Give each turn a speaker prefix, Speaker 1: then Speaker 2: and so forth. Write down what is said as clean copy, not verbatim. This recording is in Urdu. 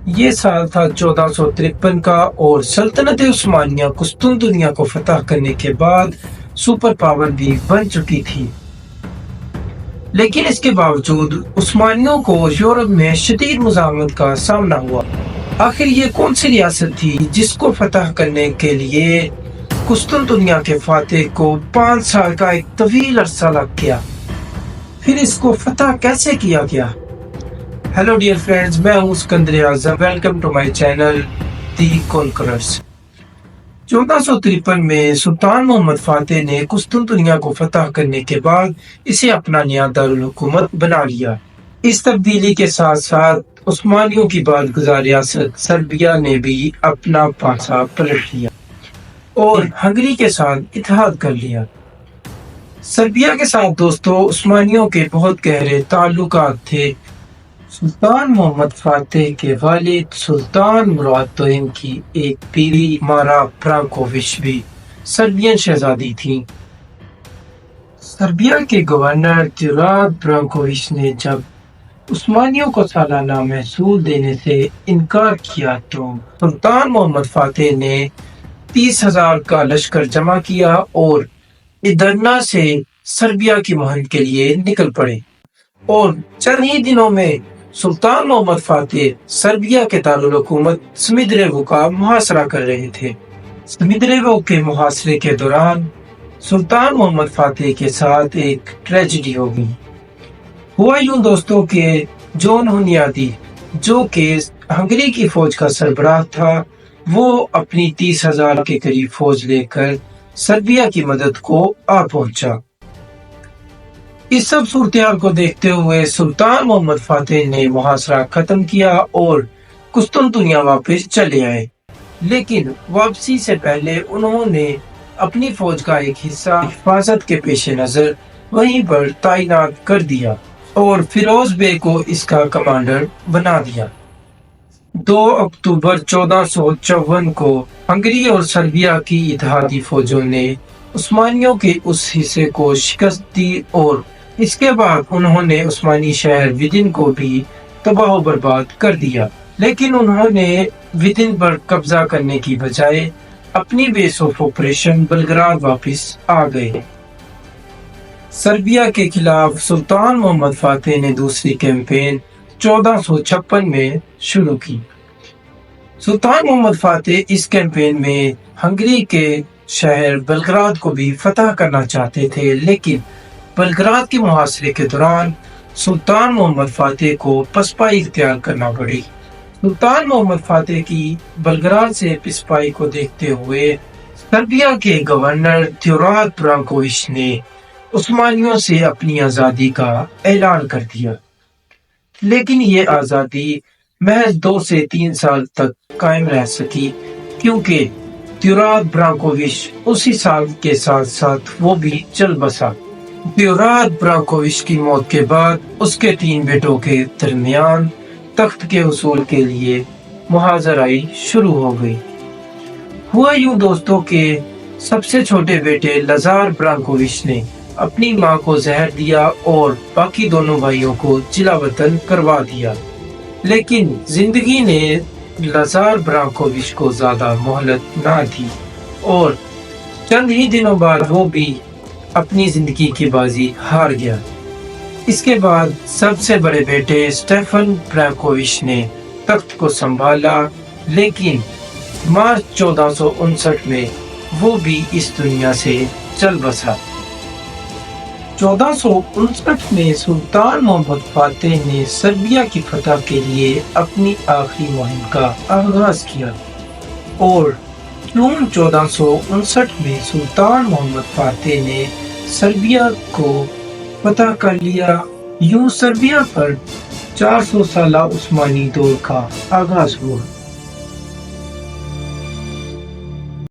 Speaker 1: یہ سال تھا 1453 کا اور سلطنت عثمانیہ قسطنطنیہ کو فتح کرنے کے بعد سپر پاور بھی بن چکی تھی، لیکن اس کے باوجود عثمانیوں کو یورپ میں شدید مزاحمت کا سامنا ہوا۔ آخر یہ کون سی ریاست تھی جس کو فتح کرنے کے لیے قسطنطنیہ کے فاتح کو 5 سال کا ایک طویل عرصہ لگ گیا؟ پھر اس کو فتح کیسے کیا گیا؟ ہیلو ڈیئر فرینڈز، میں ہوں اسکندر اعظم۔ ویلکم ٹو مائی چینل دی کونکررز۔ 1453 میں سلطان محمد فاتح نے قسطنطنیہ کو فتح کرنے کے بعد اسے اپنا نیا دارالحکومت بنا لیا۔ اس تبدیلی کے ساتھ ساتھ عثمانیوں کی بعدگزار ریاست سربیا نے بھی اپنا پانسا پلٹ لیا اور ہنگری کے ساتھ اتحاد کر لیا۔ سربیا کے ساتھ دوستو عثمانیوں کے بہت گہرے تعلقات تھے۔ سلطان محمد فاتح کے والد سلطان مراد دوئم کی ایک بیوی مارا برانکووچ بھی سربین شہزادی تھیں۔ سربیا کے گورنر تیوراد برانکووچ نے جب عثمانیوں کو سالانہ محصول دینے سے انکار کیا تو سلطان محمد فاتح نے 30,000 کا لشکر جمع کیا اور ادرنا سے سربیا کی مہم کے لیے نکل پڑے، اور چند ہی دنوں میں سلطان محمد فاتح سربیا کے دارالحکومت سمدریو کا محاصرہ کر رہے تھے۔ سمدریو کے محاصرے کے دوران سلطان محمد فاتح کے ساتھ ایک ٹریجڈی ہو گئی۔ ہوا یوں دوستوں کہ جون ہنیادی، جو کہ ہنگری کی فوج کا سربراہ تھا، وہ اپنی 30,000 کے قریب فوج لے کر سربیا کی مدد کو آ پہنچا۔ اس سب صورتحال کو دیکھتے ہوئے سلطان محمد فاتح نے محاصرہ ختم کیا اور قسطنطنیہ واپس چلے آئے، لیکن واپسی سے پہلے انہوں نے اپنی فوج کا ایک حصہ حفاظت کے پیش نظر وہیں پر تعینات کر دیا اور فیروز بے کو اس کا کمانڈر بنا دیا۔ 2 اکتوبر 1454 کو ہنگری اور سربیا کی اتحادی فوجوں نے عثمانیوں کے اس حصے کو شکست دی اور اس کے بعد انہوں نے عثمانی شہر ویدن کو بھی تباہ و برباد کر دیا، لیکن انہوں نے ویدن پر قبضہ کرنے کی بجائے اپنی بیس آف آپریشن بلگراد واپس آ گئے۔ سربیا کے خلاف سلطان محمد فاتح نے دوسری کیمپین 1456 میں شروع کی۔ سلطان محمد فاتح اس کیمپین میں ہنگری کے شہر بلگراد کو بھی فتح کرنا چاہتے تھے، لیکن بلگراد کے محاصرے کے دوران سلطان محمد فاتح کو پسپائی اختیار کرنا پڑی۔ سلطان محمد فاتح کی بلگراد سے پسپائی کو دیکھتے ہوئے سربیا کے گورنر تیوراد برانکووچ نے عثمانیوں سے اپنی آزادی کا اعلان کر دیا، لیکن یہ آزادی محض 2 سے 3 سال تک قائم رہ سکی، کیونکہ تیوراد برانکووچ اسی سال کے ساتھ ساتھ وہ بھی چل بسا۔ تیوراد برانکووچ کی موت کے بعد اس کے 3 بیٹوں کے درمیان تخت کے حصول کے لیے مہاجرائی شروع ہو گئی۔ ہوا یوں دوستوں کہ سب سے چھوٹے بیٹے لازار برانکووچ نے اپنی ماں کو زہر دیا اور باقی دونوں بھائیوں کو جلا وطن کروا دیا، لیکن زندگی نے لازار برانکووچ کو زیادہ مہلت نہ دی اور چند ہی دنوں بعد وہ بھی اپنی زندگی کی بازی ہار گیا۔ اس کے بعد سب سے بڑے بیٹے اسٹیفن برانکووچ نے تخت کو سنبھالا، لیکن مارچ 1459 میں وہ بھی اس دنیا سے چل بسا۔ 1459 میں سلطان محمد فاتح نے سربیا کی فتح کے لیے اپنی آخری مہم کا آغاز کیا اور جون 1459 میں سلطان محمد فاتح نے سربیا کو فتح کر لیا۔ یوں سربیا پر 400 سالہ عثمانی دور کا آغاز ہوا۔